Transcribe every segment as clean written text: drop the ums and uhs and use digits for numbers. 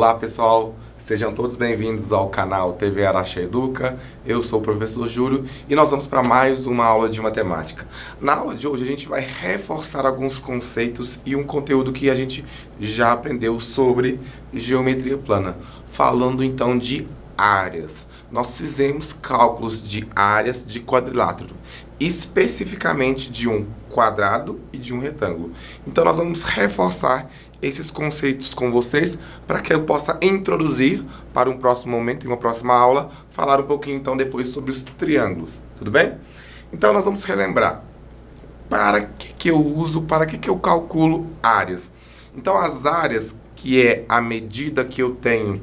Olá pessoal, sejam todos bem-vindos ao canal TV Araxá Educa. Eu sou o professor Júlio e nós vamos para mais uma aula de matemática. Na aula de hoje a gente vai reforçar alguns conceitos e um conteúdo que a gente já aprendeu sobre geometria plana, falando então de áreas. Nós fizemos cálculos de áreas de quadrilátero, especificamente de um quadrado e de um retângulo. Então nós vamos reforçar esses conceitos com vocês para que eu possa introduzir para um próximo momento, em uma próxima aula, falar um pouquinho então depois sobre os triângulos, tudo bem? Então nós vamos relembrar para que eu uso, para que eu calculo áreas. Então as áreas, que é a medida que eu tenho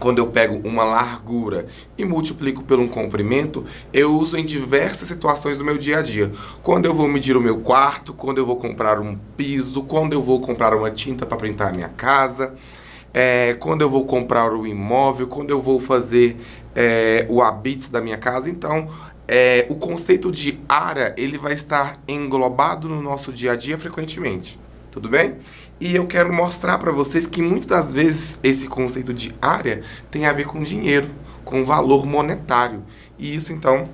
quando eu pego uma largura e multiplico por um comprimento, eu uso em diversas situações do meu dia a dia. Quando eu vou medir o meu quarto, quando eu vou comprar um piso, quando eu vou comprar uma tinta para pintar a minha casa, quando eu vou comprar um imóvel, quando eu vou fazer o habite da minha casa. Então, o conceito de área, ele vai estar englobado no nosso dia a dia frequentemente. Tudo bem? E eu quero mostrar para vocês que muitas das vezes esse conceito de área tem a ver com dinheiro, com valor monetário. E isso, então,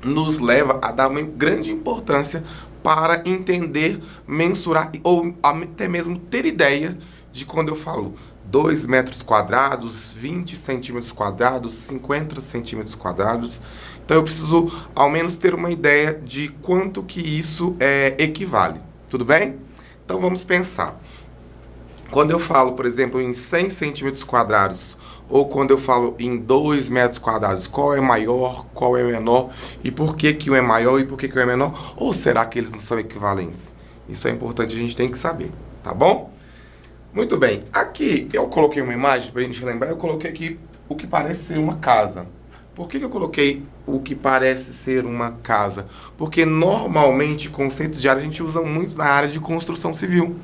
nos leva a dar uma grande importância para entender, mensurar ou até mesmo ter ideia de quando eu falo 2 metros quadrados, 20 centímetros quadrados, 50 centímetros quadrados. Então eu preciso ao menos ter uma ideia de quanto que isso equivale. Tudo bem? Então vamos pensar. Quando eu falo, por exemplo, em 100 centímetros quadrados, ou quando eu falo em 2 metros quadrados, qual é maior, qual é menor, e por que que um é maior e por que que um é menor? Ou será que eles não são equivalentes? Isso é importante, a gente tem que saber, tá bom? Muito bem, aqui eu coloquei uma imagem para a gente lembrar, eu coloquei aqui o que parece ser uma casa. Por que eu coloquei o que parece ser uma casa? Porque normalmente conceitos de área a gente usa muito na área de construção civil.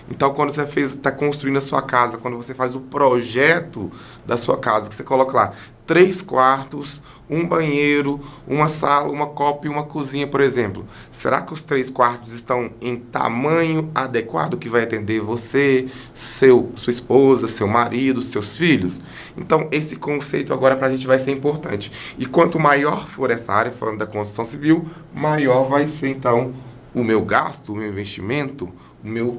Então, quando você está construindo a sua casa, quando você faz o projeto da sua casa, que você coloca lá 3 quartos, um banheiro, uma sala, uma copa e uma cozinha, por exemplo. Será que os 3 quartos estão em tamanho adequado que vai atender você, sua esposa, seu marido, seus filhos? Então, esse conceito agora para a gente vai ser importante. E quanto maior for essa área, falando da construção civil, maior vai ser, então, o meu gasto, o meu investimento,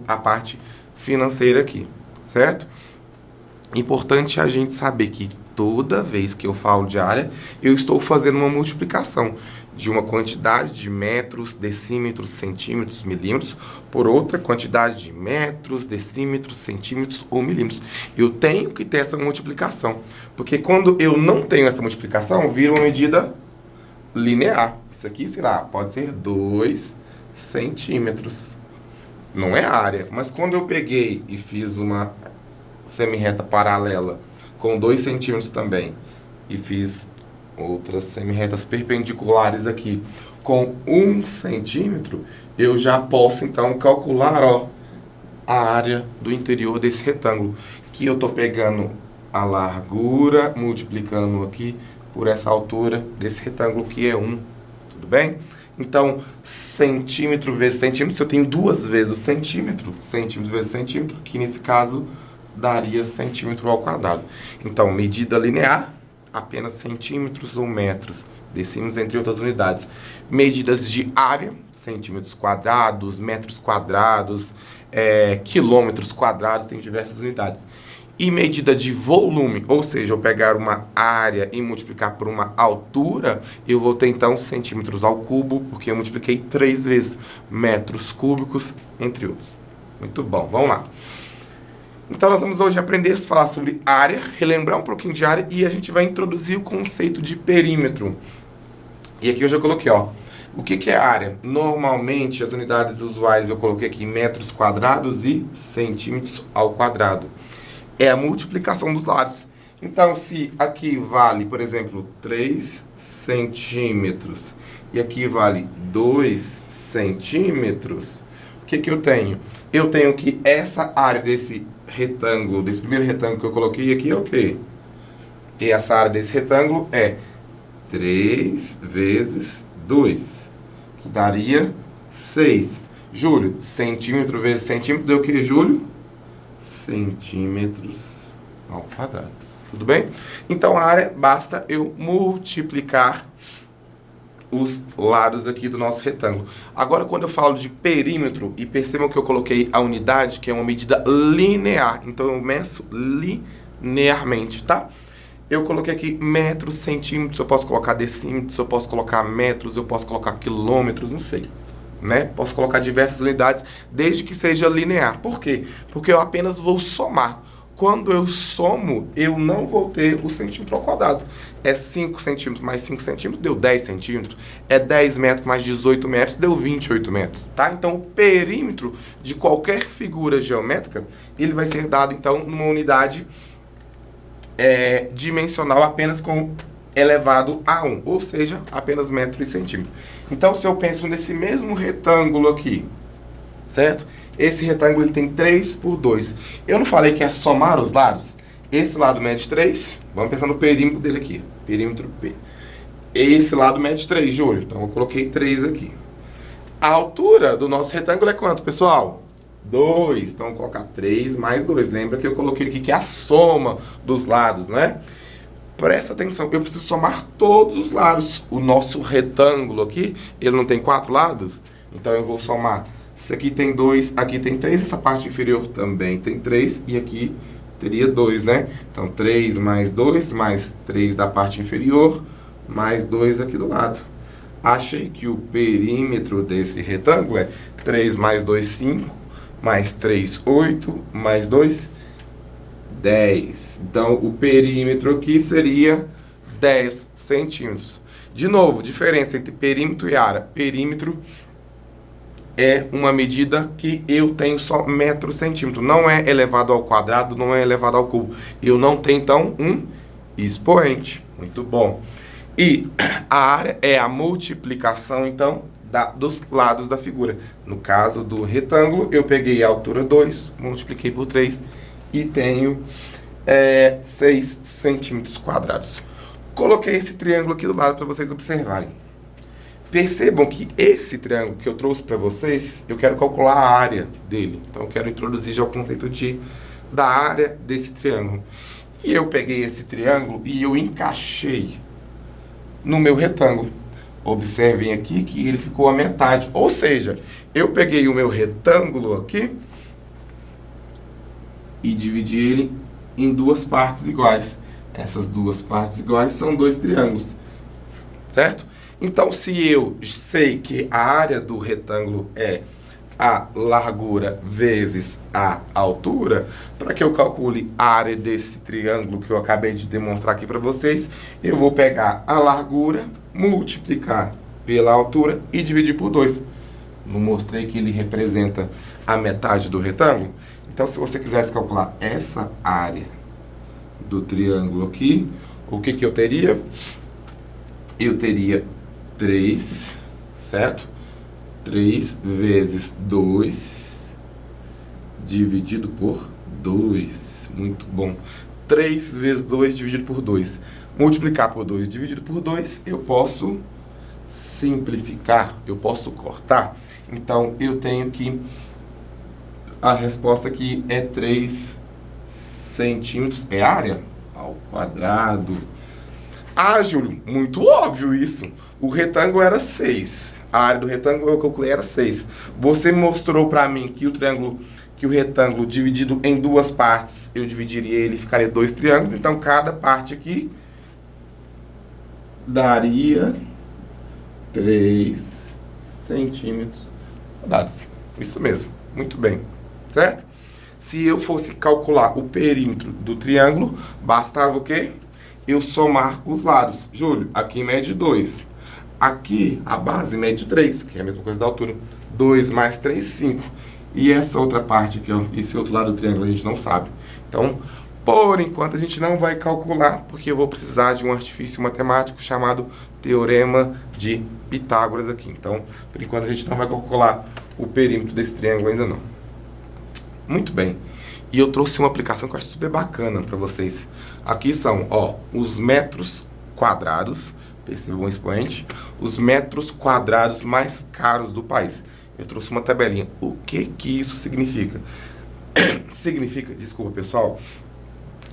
a parte financeira aqui, certo? Importante a gente saber que toda vez que eu falo de área, eu estou fazendo uma multiplicação de uma quantidade de metros, decímetros, centímetros, milímetros, por outra quantidade de metros, decímetros, centímetros ou milímetros. Eu tenho que ter essa multiplicação, porque quando eu não tenho essa multiplicação, vira uma medida linear. Isso aqui, sei lá, pode ser 2 centímetros. Não é área, mas quando eu peguei e fiz uma semirreta paralela com 2 centímetros também e fiz outras semirretas perpendiculares aqui com 1 centímetro, eu já posso então calcular a área do interior desse retângulo, que eu estou pegando a largura, multiplicando aqui por essa altura desse retângulo que é 1, tudo bem? Então, centímetro vezes centímetro, se eu tenho duas vezes o centímetro, centímetro vezes centímetro, que nesse caso daria centímetro ao quadrado. Então, medida linear, apenas centímetros ou metros, decímetros entre outras unidades. Medidas de área, centímetros quadrados, metros quadrados, quilômetros quadrados, tem diversas unidades. E medida de volume, ou seja, eu pegar uma área e multiplicar por uma altura, eu vou ter então centímetros ao cubo, porque eu multipliquei 3 vezes metros cúbicos, entre outros. Muito bom, vamos lá. Então nós vamos hoje aprender a falar sobre área, relembrar um pouquinho de área e a gente vai introduzir o conceito de perímetro. E aqui eu já coloquei, o que é área? Normalmente as unidades usuais eu coloquei aqui metros quadrados e centímetros ao quadrado. É a multiplicação dos lados. Então, se aqui vale, por exemplo, 3 centímetros e aqui vale 2 centímetros, o que eu tenho? Eu tenho que essa área desse retângulo, desse primeiro retângulo que eu coloquei aqui é o quê? E essa área desse retângulo é 3 vezes 2, que daria 6. Júlio, centímetro vezes centímetro deu o que, Júlio? Centímetros ao quadrado. Tudo bem? Então, a área, basta eu multiplicar os lados aqui do nosso retângulo. Agora, quando eu falo de perímetro, e percebam que eu coloquei a unidade, que é uma medida linear. Então, eu meço linearmente, tá? Eu coloquei aqui metros, centímetros, eu posso colocar decímetros, eu posso colocar metros, eu posso colocar quilômetros, não sei. Né? Posso colocar diversas unidades, desde que seja linear. Por quê? Porque eu apenas vou somar. Quando eu somo, eu não vou ter o centímetro ao quadrado. É 5 centímetros mais 5 centímetros, deu 10 centímetros. É 10 metros mais 18 metros, deu 28 metros. Tá? Então, o perímetro de qualquer figura geométrica, ele vai ser dado, então, numa unidade dimensional apenas com elevado a 1, ou seja, apenas metro e centímetro. Então, se eu penso nesse mesmo retângulo aqui, certo? Esse retângulo ele tem 3 por 2. Eu não falei que é somar os lados? Esse lado mede 3. Vamos pensar no perímetro dele aqui. Perímetro P. Esse lado mede 3, Júlio. Então, eu coloquei 3 aqui. A altura do nosso retângulo é quanto, pessoal? 2. Então, eu vou colocar 3 mais 2. Lembra que eu coloquei aqui que é a soma dos lados, né? Presta atenção, eu preciso somar todos os lados. O nosso retângulo aqui, ele não tem 4 lados? Então, eu vou somar. Isso aqui tem 2, aqui tem 3, essa parte inferior também tem 3, e aqui teria 2, né? Então, 3 mais 2, mais 3 da parte inferior, mais 2 aqui do lado. Achei que o perímetro desse retângulo é 3 mais 2, 5, mais 3, 8, mais 2, 10. Então, o perímetro aqui seria 10 centímetros. De novo, diferença entre perímetro e área. Perímetro é uma medida que eu tenho só metro centímetro. Não é elevado ao quadrado, não é elevado ao cubo. Eu não tenho, então, um expoente. Muito bom. E a área é a multiplicação, então, dos lados da figura. No caso do retângulo, eu peguei a altura 2, multipliquei por 3 e tenho 6 centímetros quadrados. Coloquei esse triângulo aqui do lado para vocês observarem. Percebam que esse triângulo que eu trouxe para vocês, eu quero calcular a área dele. Então, eu quero introduzir já o conceito da área desse triângulo. E eu peguei esse triângulo e eu encaixei no meu retângulo. Observem aqui que ele ficou a metade. Ou seja, eu peguei o meu retângulo aqui e dividi ele em duas partes iguais. Essas duas partes iguais são dois triângulos, certo? Então, se eu sei que a área do retângulo é a largura vezes a altura, para que eu calcule a área desse triângulo que eu acabei de demonstrar aqui para vocês, eu vou pegar a largura, multiplicar pela altura e dividir por 2. Não mostrei que ele representa a metade do retângulo? Então, se você quisesse calcular essa área do triângulo aqui, o que eu teria? Eu teria 3, certo? 3 vezes 2 dividido por 2. Muito bom. 3 vezes 2 dividido por 2. Multiplicar por 2 dividido por 2, eu posso simplificar, eu posso cortar. Então, eu tenho que... A resposta aqui é 3 centímetros. É área ao quadrado. Ah, Júlio, muito óbvio isso. O retângulo era 6. A área do retângulo eu calculei era 6. Você mostrou para mim que o retângulo dividido em duas partes, eu dividiria ele e ficaria 2 triângulos. Então, cada parte aqui daria 3 centímetros quadrados. Isso mesmo. Muito bem. Certo? Se eu fosse calcular o perímetro do triângulo, bastava o quê? Eu somar os lados. Júlio, aqui mede 2. Aqui a base mede 3, que é a mesma coisa da altura. 2 mais 3, 5. E essa outra parte aqui, ó, esse outro lado do triângulo, a gente não sabe. Então, por enquanto, a gente não vai calcular, porque eu vou precisar de um artifício matemático chamado Teorema de Pitágoras aqui. Então, por enquanto, a gente não vai calcular o perímetro desse triângulo ainda não. Muito bem. E eu trouxe uma aplicação que eu acho super bacana para vocês. Aqui são, ó, os metros quadrados, percebam o expoente, os metros quadrados mais caros do país. Eu trouxe uma tabelinha. O que isso significa? Significa, desculpa pessoal,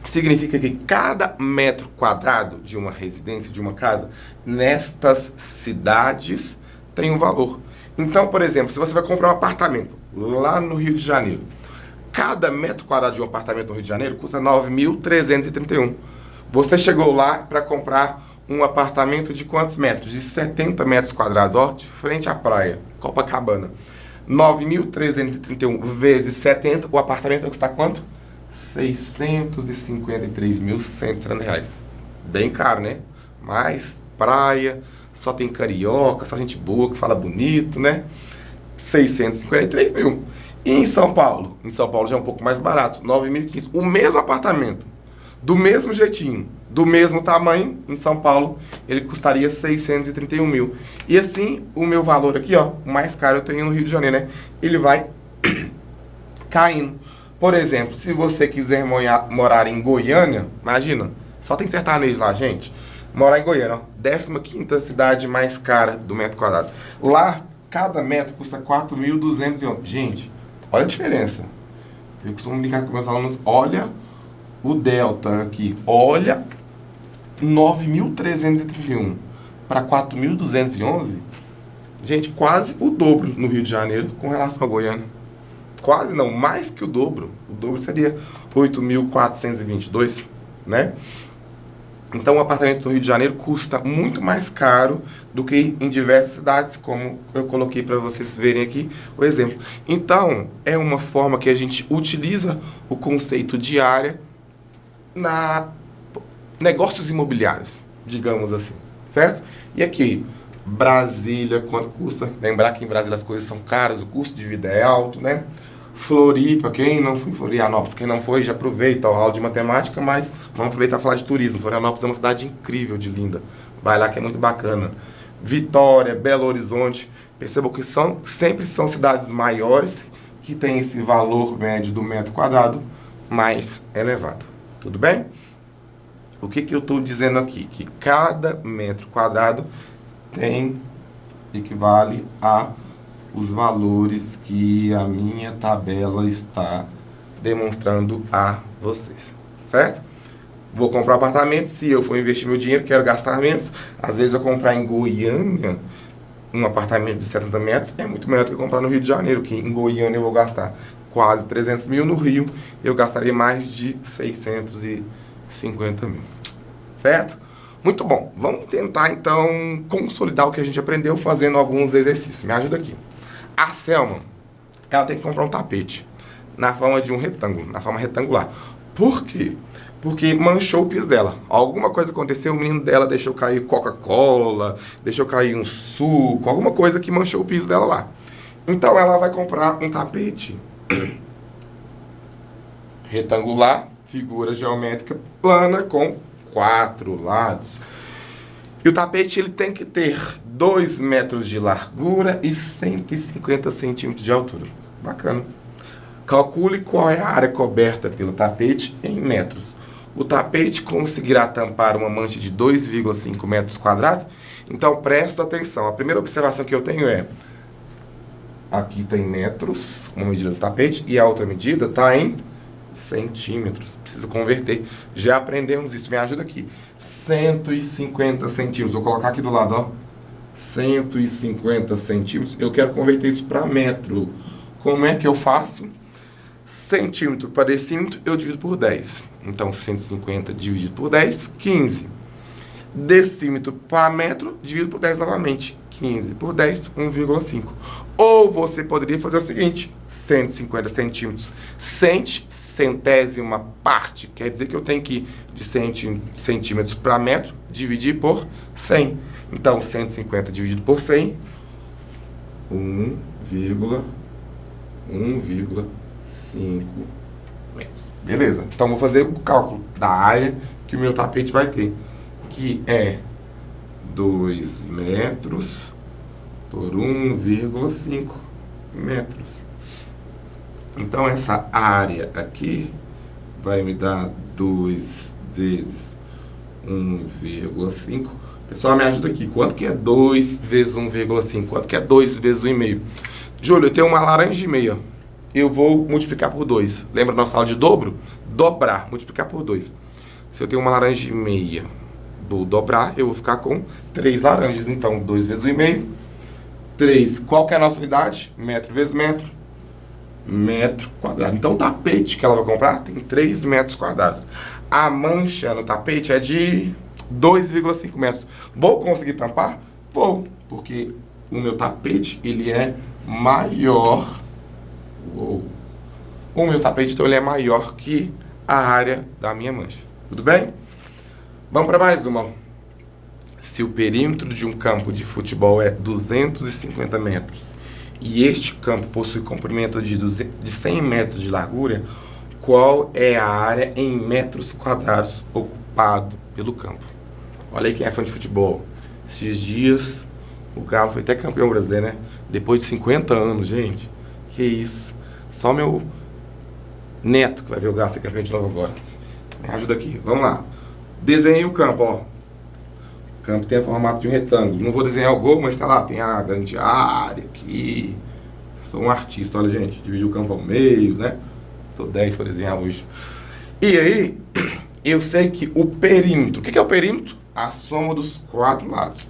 significa que cada metro quadrado de uma residência, de uma casa, nestas cidades tem um valor. Então, por exemplo, se você vai comprar um apartamento lá no Rio de Janeiro, cada metro quadrado de um apartamento no Rio de Janeiro custa 9.331. Você chegou lá para comprar um apartamento de quantos metros? De 70 metros quadrados, ó, de frente à praia, Copacabana. 9.331 vezes 70, o apartamento vai custar quanto? R$ 653.170. Bem caro, né? Mas praia, só tem carioca, só gente boa que fala bonito, né? 653 mil. E em São Paulo? Em São Paulo já é um pouco mais barato, 9.015. O mesmo apartamento, do mesmo jeitinho, do mesmo tamanho, em São Paulo, ele custaria 631 mil. E assim, o meu valor aqui, ó, o mais caro eu tenho no Rio de Janeiro, né? Ele vai caindo. Por exemplo, se você quiser morar em Goiânia, imagina, só tem sertanejo lá, gente. Morar em Goiânia, ó, 15ª cidade mais cara do metro quadrado. Lá, cada metro custa 4.211. Gente, olha a diferença. Eu costumo brincar com meus alunos, olha o delta aqui. Olha 9.331 para 4.211. Gente, quase o dobro no Rio de Janeiro com relação a Goiânia. Quase não, mais que o dobro. O dobro seria 8.422, né? Então, o apartamento no Rio de Janeiro custa muito mais caro do que em diversas cidades, como eu coloquei para vocês verem aqui o exemplo. Então, é uma forma que a gente utiliza o conceito de área na negócios imobiliários, digamos assim, certo? E aqui, Brasília, quanto custa? Lembrar que em Brasília as coisas são caras, o custo de vida é alto, né? Floripa, quem não foi em Florianópolis, quem não foi, já aproveita a aula de matemática, mas vamos aproveitar e falar de turismo. Florianópolis é uma cidade incrível, de linda. Vai lá que é muito bacana. Vitória, Belo Horizonte, percebam que sempre são cidades maiores que têm esse valor médio do metro quadrado mais elevado. Tudo bem? O que eu estou dizendo aqui? Que cada metro quadrado equivale a os valores que a minha tabela está demonstrando a vocês, certo? Vou comprar um apartamento, se eu for investir meu dinheiro, quero gastar menos. Às vezes eu comprar em Goiânia um apartamento de 70 metros é muito melhor do que comprar no Rio de Janeiro, que em Goiânia eu vou gastar quase 300 mil, no Rio eu gastaria mais de 650 mil, certo? Muito bom, vamos tentar então consolidar o que a gente aprendeu fazendo alguns exercícios. Me ajuda aqui. A Selma, ela tem que comprar um tapete na forma de um retângulo, na forma retangular. Por quê? Porque manchou o piso dela. Alguma coisa aconteceu, o menino dela deixou cair Coca-Cola, deixou cair um suco, alguma coisa que manchou o piso dela lá. Então ela vai comprar um tapete retangular, figura geométrica plana com 4 lados. E o tapete ele tem que ter 2 metros de largura e 150 centímetros de altura. Bacana. Calcule qual é a área coberta pelo tapete em metros. O tapete conseguirá tampar uma mancha de 2,5 metros quadrados? Então presta atenção. A primeira observação que eu tenho é: aqui tem metros, uma medida do tapete, e a outra medida está em centímetros. Preciso converter. Já aprendemos isso. Me ajuda aqui. 150 centímetros. Vou colocar aqui do lado, ó. 150 centímetros. Eu quero converter isso para metro. Como é que eu faço? Centímetro para decímetro eu divido por 10. Então 150 dividido por 10, 15. Decímetro para metro dividido por 10 novamente. 15 por 10, 1,5. Ou você poderia fazer o seguinte: 150 centímetros, centésima parte. Quer dizer que eu tenho que ir de centímetros para metro dividir por 100. Então 150 dividido por 100, 1,5 metros. Beleza. Então vou fazer o cálculo da área que o meu tapete vai ter, que é 2 metros por 1,5 metros. Então essa área aqui vai me dar 2 vezes 1,5. Pessoal, me ajuda aqui. Quanto que é 2 vezes 1,5? Quanto que é 2 vezes 1,5? Júlio, eu tenho uma laranja e meia. eu vou multiplicar por 2. Lembra da nossa aula de dobro? Dobrar, multiplicar por 2. Se eu tenho uma laranja e meia, vou dobrar, eu vou ficar com 3 laranjas. Então, 2 vezes 1,5. 3. Qual que é a nossa unidade? Metro vezes metro. Metro quadrado. Então, o tapete que ela vai comprar tem 3 metros quadrados. A mancha no tapete é de 2,5 metros. Vou conseguir tampar? Vou, porque o meu tapete, ele é maior. Uou. O meu tapete, então, ele é maior que a área da minha mancha. Tudo bem? Vamos para mais uma. Se o perímetro de um campo de futebol é 250 metros e este campo possui comprimento de 100 metros de largura, qual é a área em metros quadrados ocupado pelo campo? Olha aí quem é fã de futebol. Esses dias, o Galo foi até campeão brasileiro, né? Depois de 50 anos, gente. Que isso. Só meu neto que vai ver o Galo ser campeão de novo agora. Me ajuda aqui. Vamos lá. Desenhei o campo, ó. O campo tem o formato de um retângulo. Não vou desenhar o gol, mas tá lá. Tem a grande área aqui. Sou um artista, olha, gente. Dividi o campo ao meio, né? Tô 10 para desenhar hoje. E aí, eu sei que o perímetro... O que é o perímetro? A soma dos 4 lados.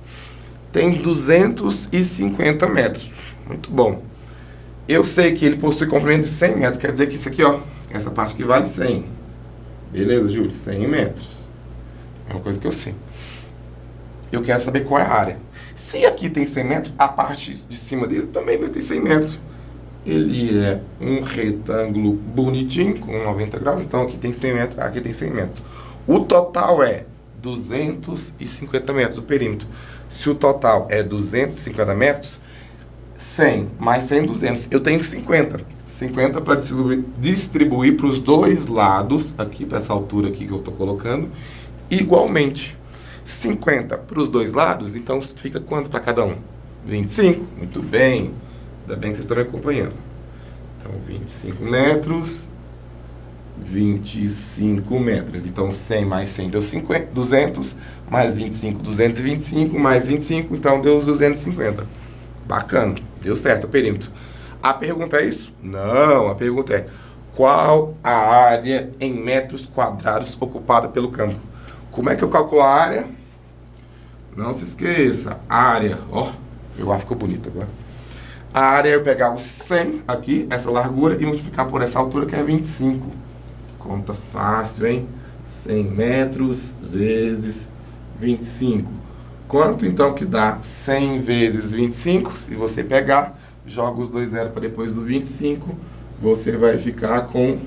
Tem 250 metros. Muito bom. Eu sei que ele possui comprimento de 100 metros. Quer dizer que isso aqui, ó, essa parte aqui vale 100. Beleza, Júlio? 100 metros. É uma coisa que eu sei. Eu quero saber qual é a área. Se aqui tem 100 metros, a parte de cima dele também vai ter 100 metros. Ele é um retângulo bonitinho, com 90 graus. Então aqui tem 100 metros, aqui tem 100 metros. O total é 250 metros, o perímetro. Se o total é 250 metros, 100 mais 100, 200. Eu tenho 50. 50 para distribuir para os dois lados, aqui para essa altura aqui que eu estou colocando, igualmente. 50 para os dois lados, então fica quanto para cada um? 25? Muito bem. Ainda bem que vocês estão me acompanhando. Então, 25 metros, 25 metros. Então, 100 mais 100 deu 50, 200, mais 25, 225, mais 25, então deu os 250. Bacana, deu certo o perímetro. A pergunta é isso? Não, a pergunta é: qual a área em metros quadrados ocupada pelo campo? Como é que eu calculo a área? Não se esqueça, área, ó, meu ar ficou bonito agora. A área é eu pegar o 100 aqui, essa largura, e multiplicar por essa altura que é 25. Conta fácil, hein? 100 metros vezes 25. Quanto então que dá 100 vezes 25? Se você pegar, joga os dois zeros para depois do 25, você vai ficar com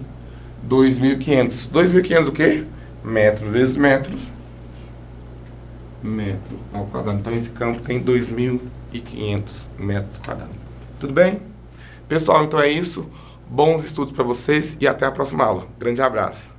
2.500. 2.500 o quê? Metro vezes metro. Metro ao quadrado. Então esse campo tem 2.500 metros quadrados. Tudo bem? Pessoal, então é isso. Bons estudos para vocês e até a próxima aula. Grande abraço.